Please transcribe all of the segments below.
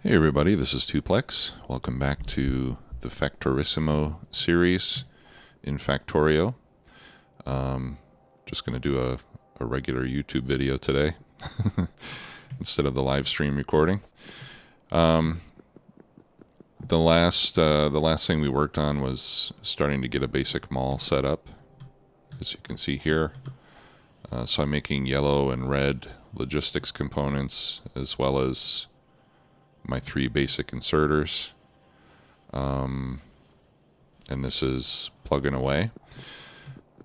Hey everybody, this is Tuplex. Welcome back to the Factorissimo series in Factorio. Just going to do a regular YouTube video today instead of the live stream recording. The last thing we worked on was starting to get a basic mall set up, as you can see here. So I'm making yellow and red logistics components as well as my 3 basic inserters, and this is plugging away.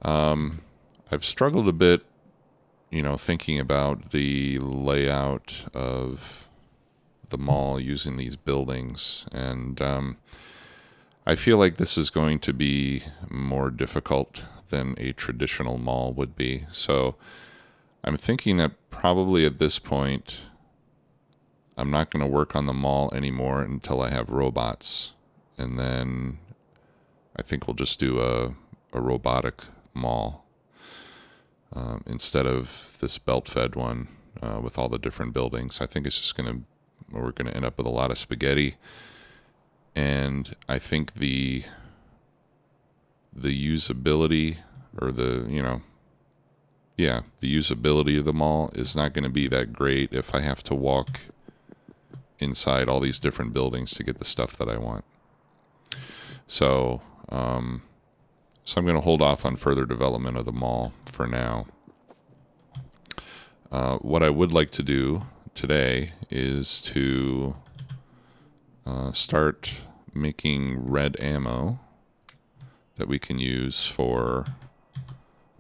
I've struggled a bit, thinking about the layout of the mall using these buildings, and I feel like this is going to be more difficult than a traditional mall would be. So I'm thinking that probably at this point I'm not going to work on the mall anymore until I have robots. And then I think we'll just do a robotic mall instead of this belt-fed one with all the different buildings. I think it's just we're going to end up with a lot of spaghetti. And I think the usability or the usability of the mall is not going to be that great if I have to walk inside all these different buildings to get the stuff that I want. So I'm going to hold off on further development of the mall for now. What I would like to do today is to start making red ammo that we can use for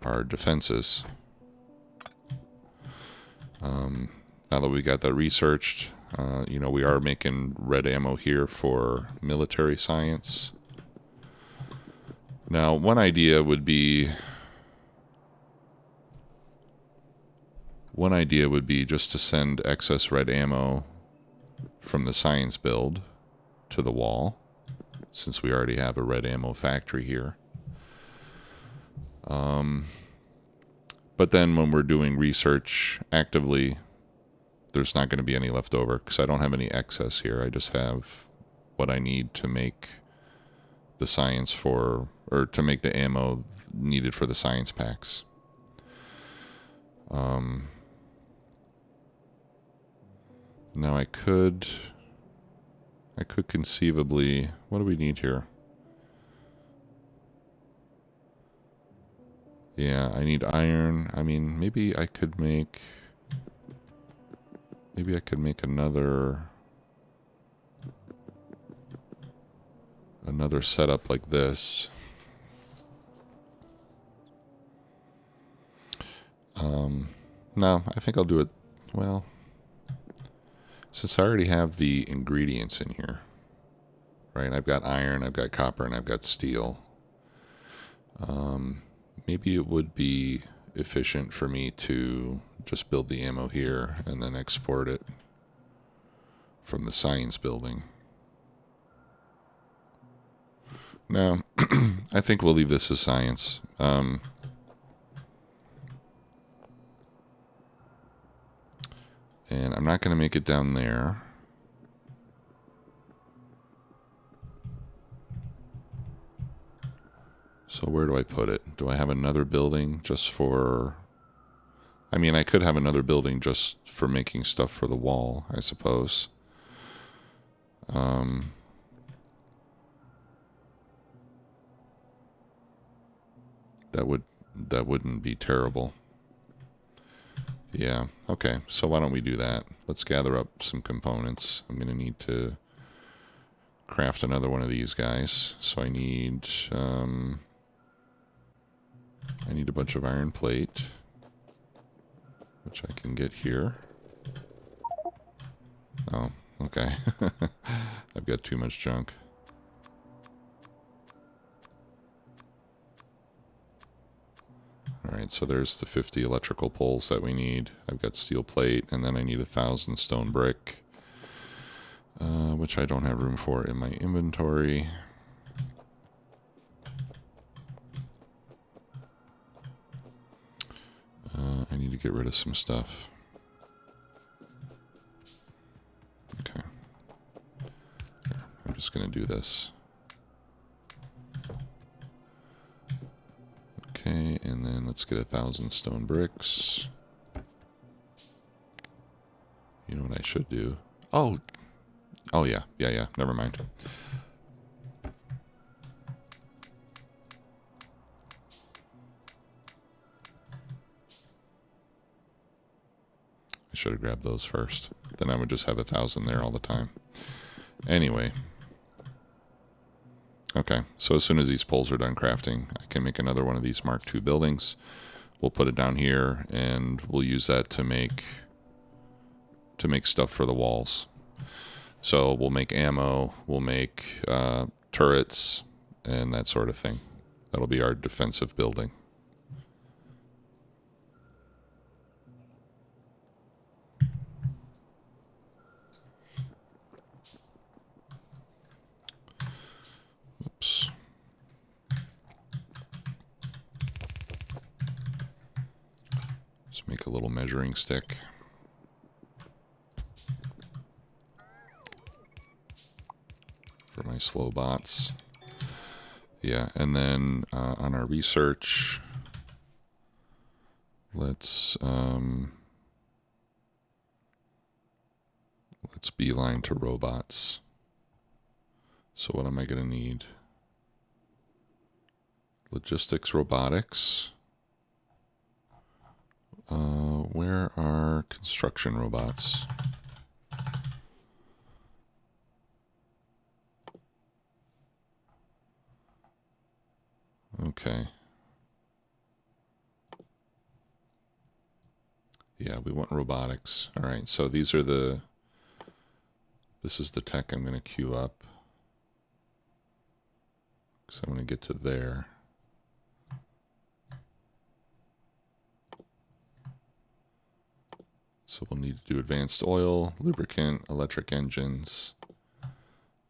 our defenses. Now that we got that researched, we are making red ammo here for military science. Now, one idea would be just to send excess red ammo from the science build to the wall, since we already have a red ammo factory here. But then when we're doing research actively, there's not going to be any left over because I don't have any excess here. I just have what I need to make the science or to make the ammo needed for the science packs. Now I could conceivably, what do we need here? Yeah, I need iron. I mean, maybe I could make another setup like this. No, I think I'll do it, well, since I already have the ingredients in here, right? I've got iron, I've got copper, and I've got steel. Maybe it would be efficient for me to just build the ammo here and then export it from the science building. No, I think we'll leave this as science. And I'm not going to make it down there. So where do I put it? Do I have another building just for... I mean, I could have another building just for making stuff for the wall, I suppose. That wouldn't be terrible. Yeah, okay, so why don't we do that? Let's gather up some components. I'm going to need to craft another one of these guys. So I need a bunch of iron plate, which I can get here. Oh, okay. I've got too much junk. Alright, so there's the 50 electrical poles that we need. I've got steel plate, and then I need 1,000 stone brick, which I don't have room for in my inventory. I need to get rid of some stuff. Okay. just going to do this. Okay, and then let's get 1,000 stone bricks. You know what I should do? Oh, yeah, never mind. I should have grabbed those first. Then I would just have 1,000 there all the time. Anyway. Okay, so as soon as these poles are done crafting, I can make another one of these Mark II buildings. We'll put it down here, and we'll use that to make stuff for the walls. So we'll make ammo, we'll make turrets, and that sort of thing. That'll be our defensive building. Oops. Let's make a little measuring stick. For my slow bots. Yeah, and then on our research, let's beeline to robots. So what am I going to need? Logistics, robotics. Where are construction robots? Okay. Yeah, we want robotics. All right, so these are the... This is the tech I'm going to queue up. So I'm going to get to there. So we'll need to do advanced oil, lubricant, electric engines,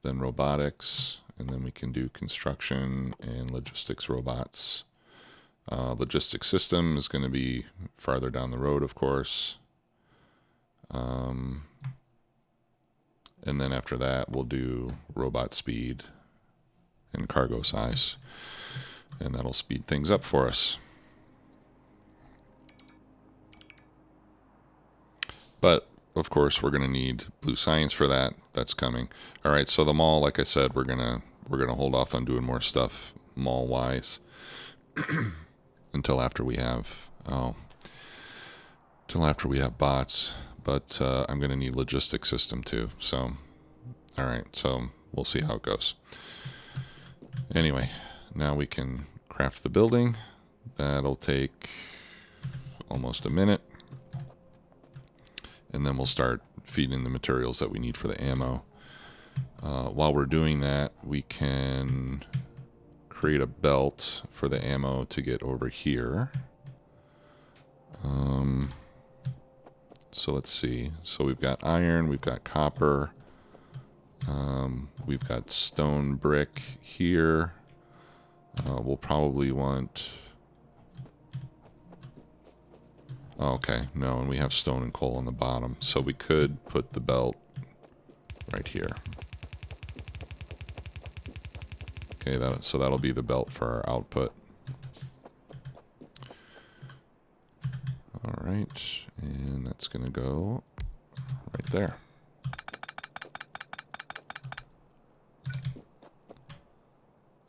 then robotics, and then we can do construction and logistics robots. Logistics system is going to be farther down the road, of course. And then after that, we'll do robot speed and cargo size. And that'll speed things up for us. But, of course, we're going to need blue science for that. That's coming. All right, so the mall, like I said, we're gonna hold off on doing more stuff mall-wise until after we have bots. But I'm going to need logistics system too. So, all right, so we'll see how it goes. Anyway, now we can craft the building. That'll take almost a minute. And then we'll start feeding the materials that we need for the ammo. While we're doing that, we can create a belt for the ammo to get over here. So let's see. So we've got iron, we've got copper, we've got stone brick here. We'll probably want... Okay, no, and we have stone and coal on the bottom, so we could put the belt right here. Okay, so that'll be the belt for our output. All right, and that's going to go right there.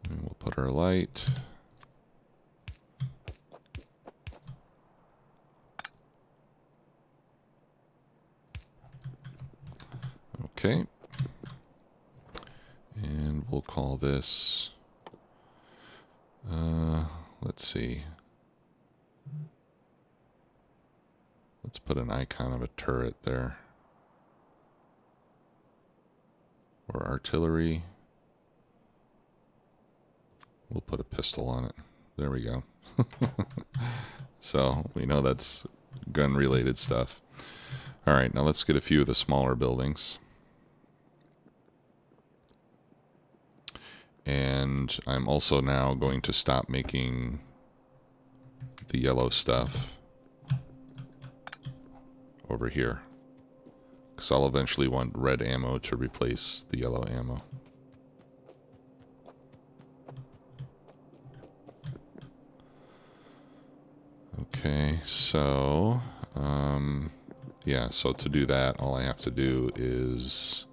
And we'll put our light. Okay, and we'll call this, let's see, let's put an icon of a turret there, or artillery. We'll put a pistol on it. There we go. So we know that's gun-related stuff. All right, now let's get a few of the smaller buildings. And I'm also now going to stop making the yellow stuff over here, because I'll eventually want red ammo to replace the yellow ammo. Okay, so yeah, so to do that, all I have to do is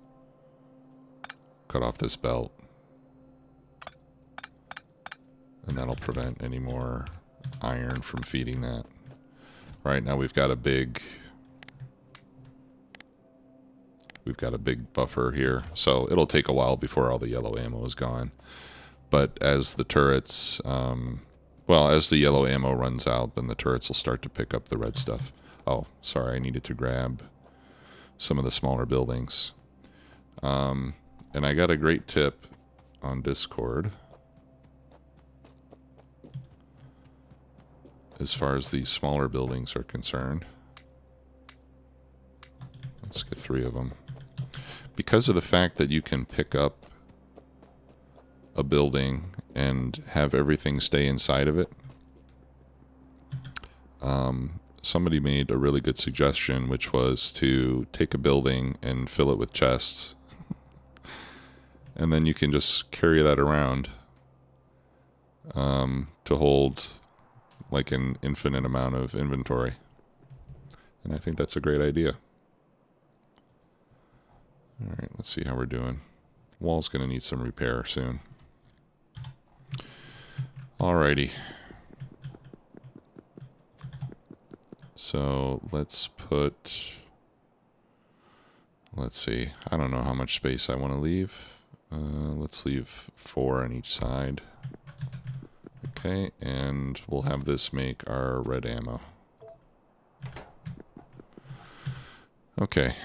cut off this belt, and that'll prevent any more iron from feeding that. Right now we've got a big buffer here, so it'll take a while before all the yellow ammo is gone. But as the turrets, well, as the yellow ammo runs out, then the turrets will start to pick up the red stuff. Oh, sorry, I needed to grab some of the smaller buildings. And I got a great tip on Discord as far as these smaller buildings are concerned. Let's get 3 of them. Because of the fact that you can pick up a building and have everything stay inside of it, somebody made a really good suggestion, which was to take a building and fill it with chests. And then you can just carry that around to hold like an infinite amount of inventory. And I think that's a great idea. Alright, let's see how we're doing. Wall's going to need some repair soon. Alrighty. So let's see, I don't know how much space I want to leave. Let's leave 4 on each side. Okay, and we'll have this make our red ammo. Okay.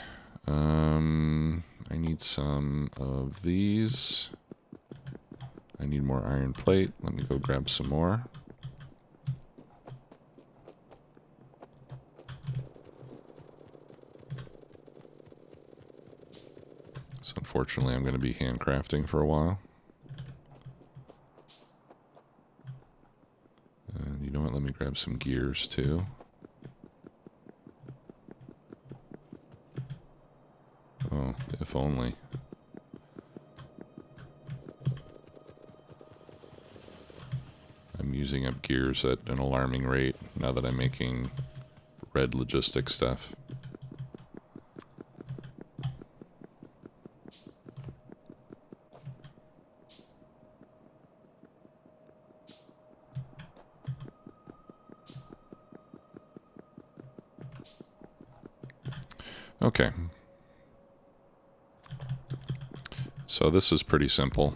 I need some of these. I need more iron plate. Let me go grab some more. So unfortunately, I'm going to be handcrafting for a while. And you know what? Let me grab some gears too. Oh, if only. I'm using up gears at an alarming rate now that I'm making red logistic stuff. Okay. So this is pretty simple.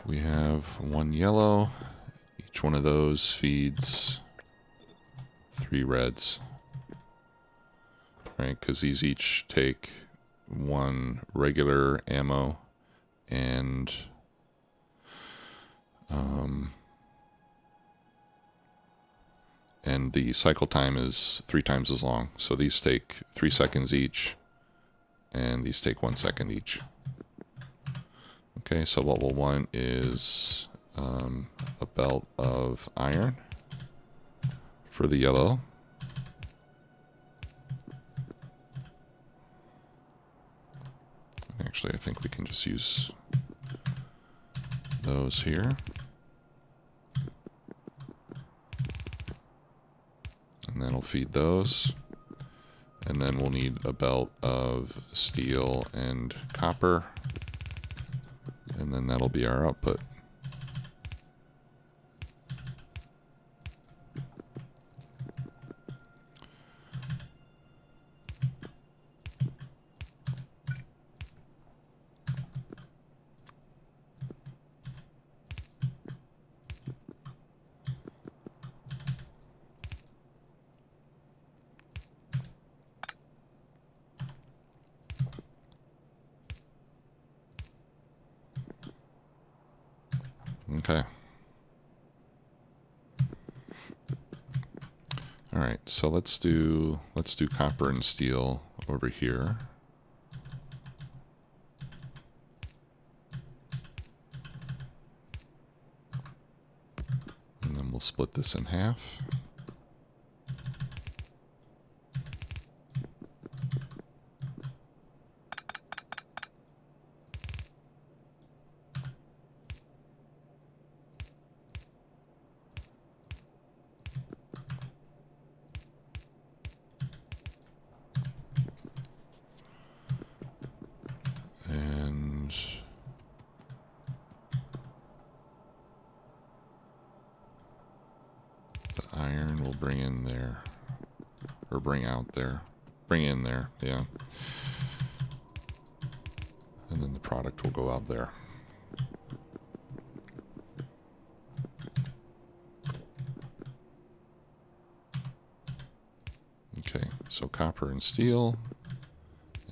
We have 1 yellow. Each one of those feeds 3 reds. Right, because these each take 1 regular ammo and the cycle time is 3 times as long. So these take 3 seconds each, and these take 1 second each. Okay, so what we'll want is a belt of iron for the yellow. Actually, I think we can just use those here. And that'll feed those. And then we'll need a belt of steel and copper. And then that'll be our output. Okay. All right, so let's do copper and steel over here. And then we'll split this in half. bring in there. Or bring out there. Bring in there, yeah. And then the product will go out there. Okay, so copper and steel,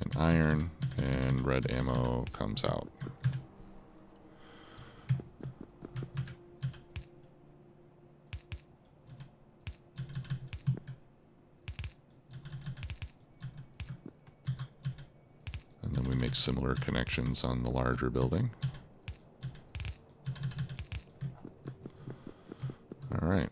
and iron, and red ammo comes out. And then we make similar connections on the larger building. All right.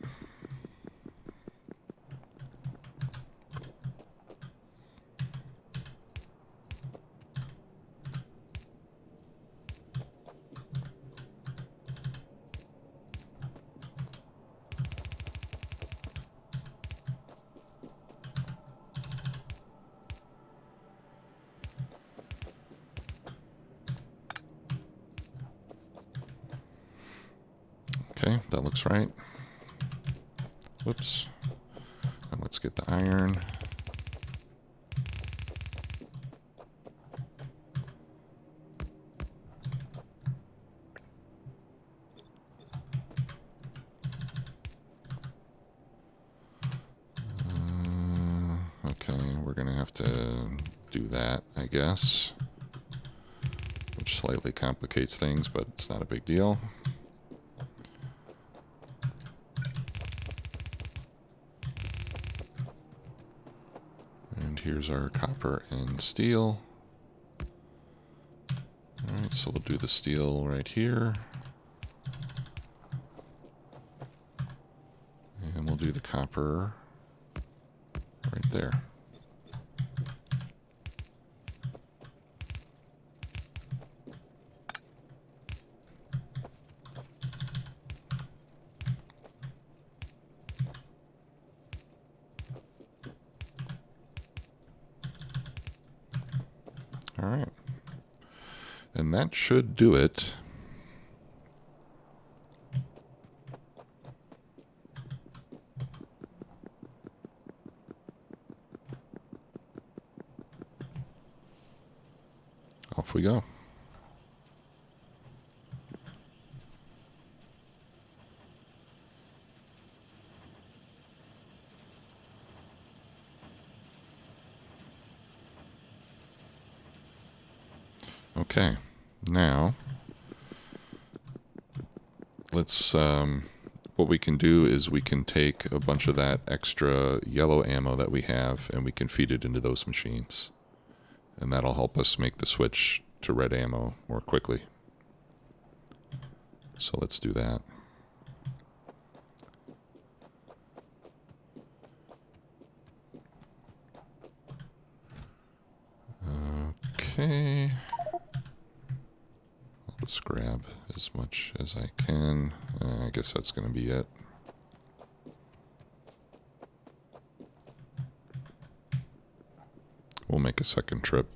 Okay, that looks right. Whoops. And let's get the iron. Okay, we're gonna have to do that, I guess. Which slightly complicates things, but it's not a big deal. And here's our copper and steel. Alright, so we'll do the steel right here. And we'll do the copper right there. All right. And that should do it. Off we go. Okay, now let's, what we can do is we can take a bunch of that extra yellow ammo that we have and we can feed it into those machines. And that'll help us make the switch to red ammo more quickly. So let's do that. Okay. I'll just grab as much as I can. I guess that's going to be it. We'll make a second trip.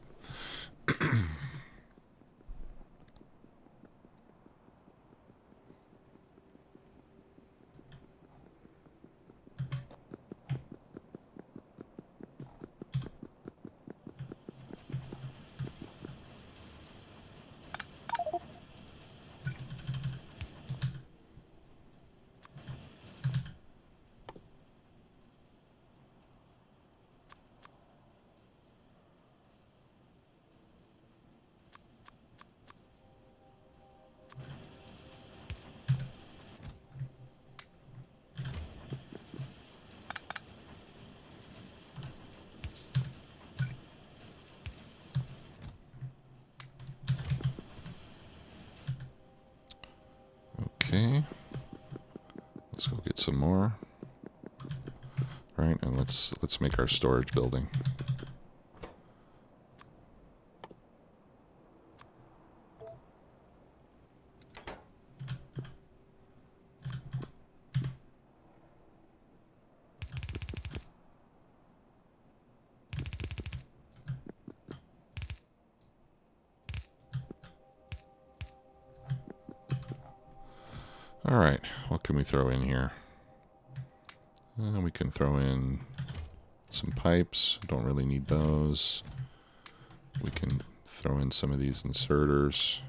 Okay, let's go get some more. All right, and let's make our storage building. All right, what can we throw in here? We can throw in some pipes. Don't really need those. We can throw in some of these inserters.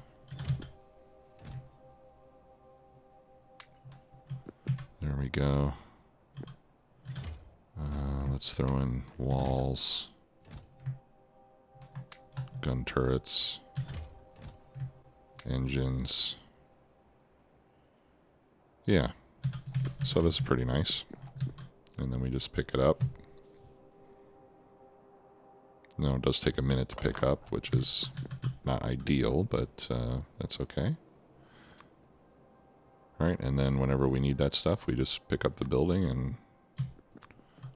There we go. Let's throw in walls, gun turrets, engines. Yeah, so this is pretty nice. And then we just pick it up. No, it does take a minute to pick up, which is not ideal, but that's okay. All right, and then whenever we need that stuff, we just pick up the building and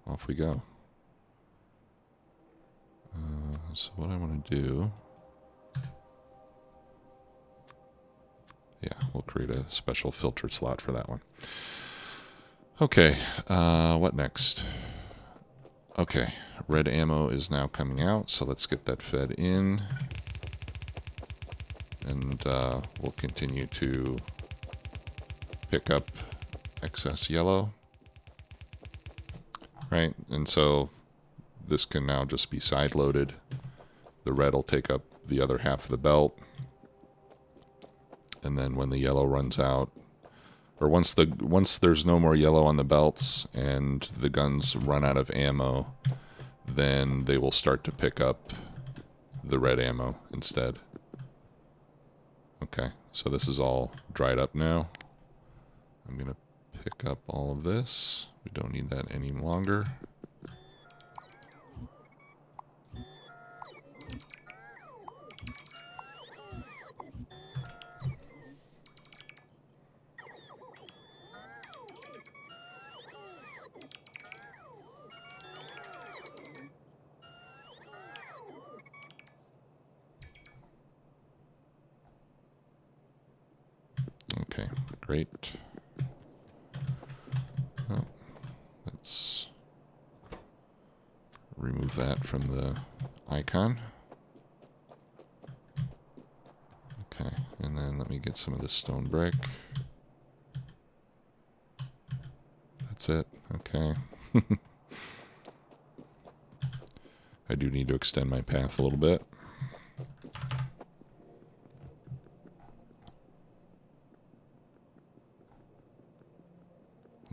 off we go. So what I want to do... Yeah, we'll create a special filtered slot for that one. Okay, what next? Okay, red ammo is now coming out, so let's get that fed in. And we'll continue to pick up excess yellow. Right, and so this can now just be side loaded. The red will take up the other half of the belt. And then when the yellow runs out, or once there's no more yellow on the belts and the guns run out of ammo, then they will start to pick up the red ammo instead. Okay, so this is all dried up now. I'm going to pick up all of this. We don't need that any longer. Okay, great. Oh, let's remove that from the icon. Okay, and then let me get some of this stone brick. That's it. Okay. I do need to extend my path a little bit.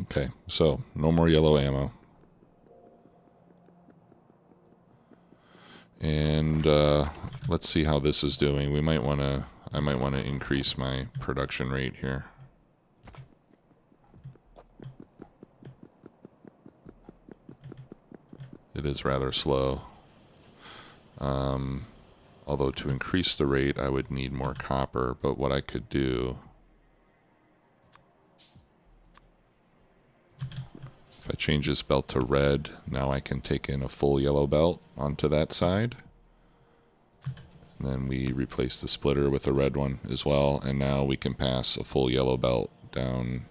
Okay, so no more yellow ammo. And let's see how this is doing. I might want to increase my production rate here. It is rather slow. Although to increase the rate, I would need more copper. But what I could do, if I change this belt to red, now I can take in a full yellow belt onto that side. And then we replace the splitter with a red one as well. And now we can pass a full yellow belt down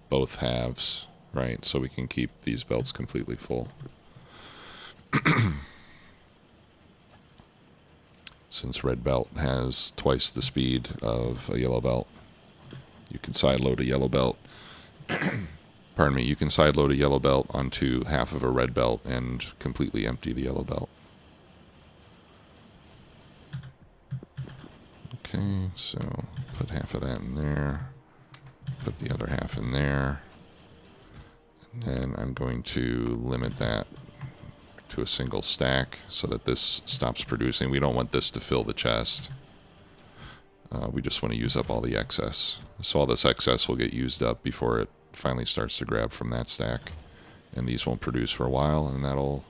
both halves, right? So we can keep these belts completely full. Since red belt has twice the speed of a yellow belt, you can sideload a yellow belt. Pardon me, you can sideload a yellow belt onto half of a red belt and completely empty the yellow belt. Okay, so put half of that in there, put the other half in there, and then I'm going to limit that to a single stack so that this stops producing. We don't want this to fill the chest. We just want to use up all the excess. So all this excess will get used up before it finally starts to grab from that stack. And these won't produce for a while, and that'll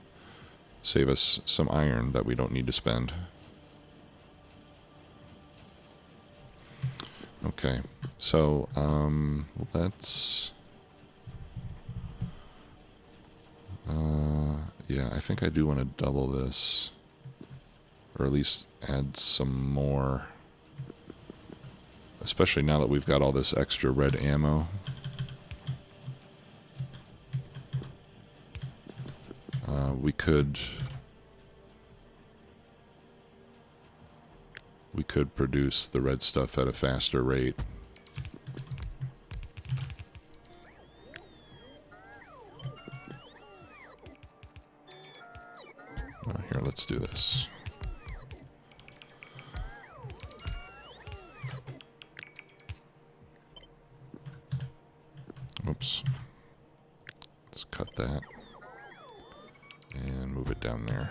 save us some iron that we don't need to spend. Okay, so let's... yeah, I think I do want to double this, or at least add some more, especially now that we've got all this extra red ammo. We could produce the red stuff at a faster rate. Here, let's do this. Oops. Let's cut that and move it down there.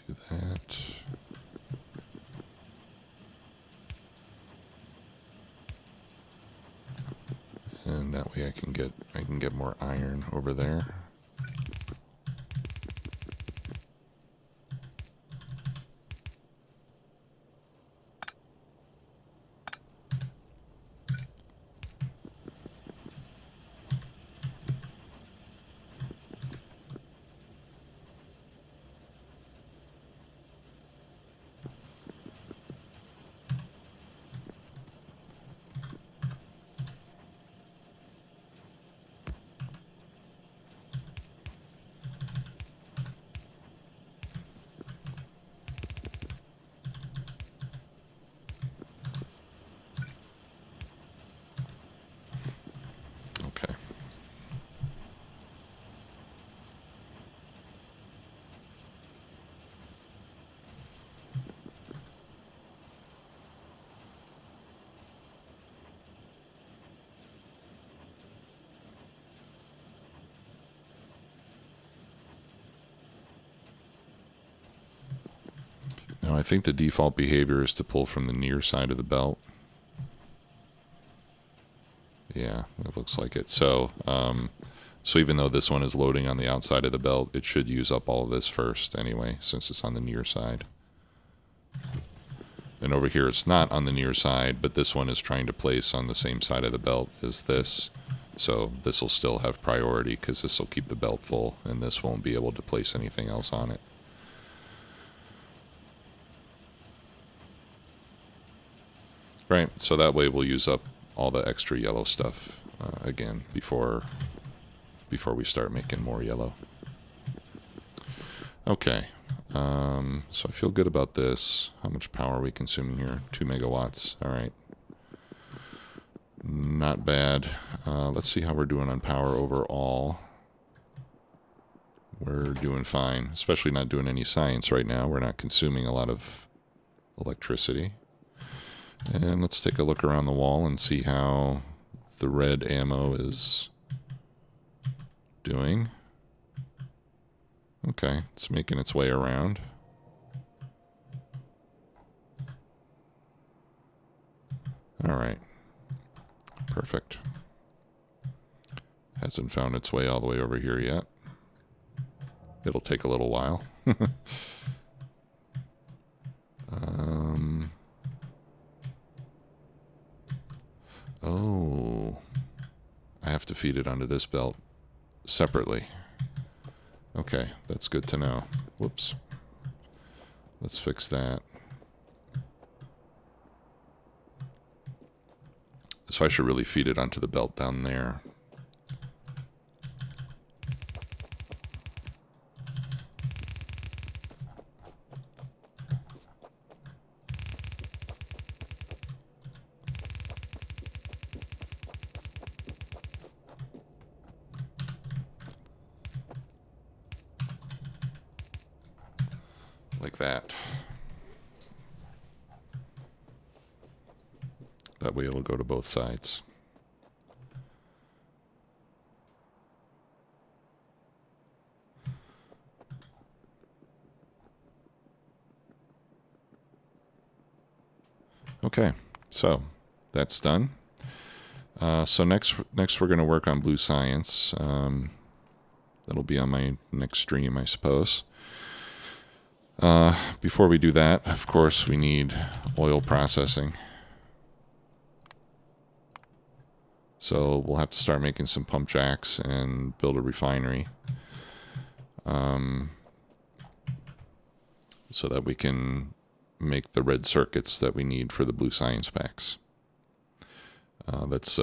Do that. And that way I can get more iron over there. Okay. Now I think the default behavior is to pull from the near side of the belt. Yeah, it looks like it. So, so even though this one is loading on the outside of the belt, it should use up all of this first anyway, since it's on the near side. And over here it's not on the near side, but this one is trying to place on the same side of the belt as this. So this will still have priority because this will keep the belt full, and this won't be able to place anything else on it. Right, so that way we'll use up all the extra yellow stuff again before we start making more yellow. Okay, so I feel good about this. How much power are we consuming here? 2 megawatts. All right, not bad. Let's see how we're doing on power overall. We're doing fine, especially not doing any science right now. We're not consuming a lot of electricity. And let's take a look around the wall and see how the red ammo is doing. Okay, it's making its way around. All right, perfect. Hasn't found its way all the way over here yet. It'll take a little while. Oh, I have to feed it onto this belt separately. Okay, that's good to know. Whoops. Let's fix that. So I should really feed it onto the belt down there. Like that. That way it'll go to both sides. Okay, so that's done. So next we're going to work on blue science. That'll be on my next stream, I suppose. Before we do that, of course, we need oil processing. So we'll have to start making some pump jacks and build a refinery. So that we can make the red circuits that we need for the blue science packs. That's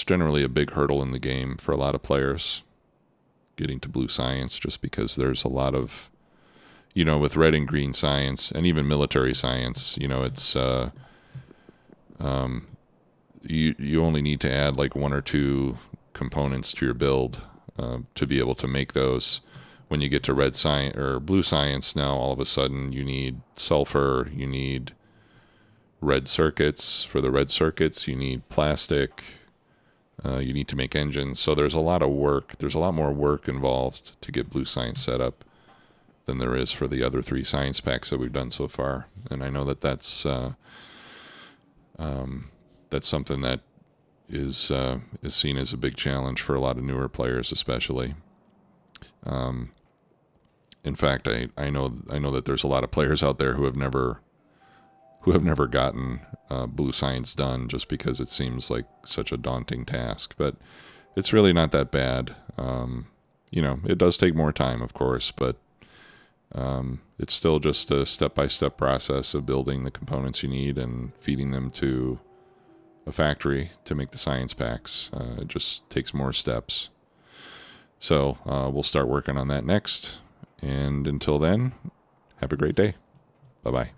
generally a big hurdle in the game for a lot of players, getting to blue science, just because there's a lot of, with red and green science and even military science, it's you only need to add like 1 or 2 components to your build to be able to make those. When you get to red science or blue science, now all of a sudden you need sulfur, you need red circuits. For the red circuits, you need plastic, you need to make engines. So there's a lot of work. There's a lot more work involved to get blue science set up than there is for the other 3 science packs that we've done so far. And I know that that's something that is seen as a big challenge for a lot of newer players, especially. In fact, I know that there's a lot of players out there who have never gotten blue science done, just because it seems like such a daunting task. But it's really not that bad. It does take more time, of course, but it's still just a step-by-step process of building the components you need and feeding them to a factory to make the science packs. It just takes more steps. So we'll start working on that next. And until then, have a great day. Bye-bye.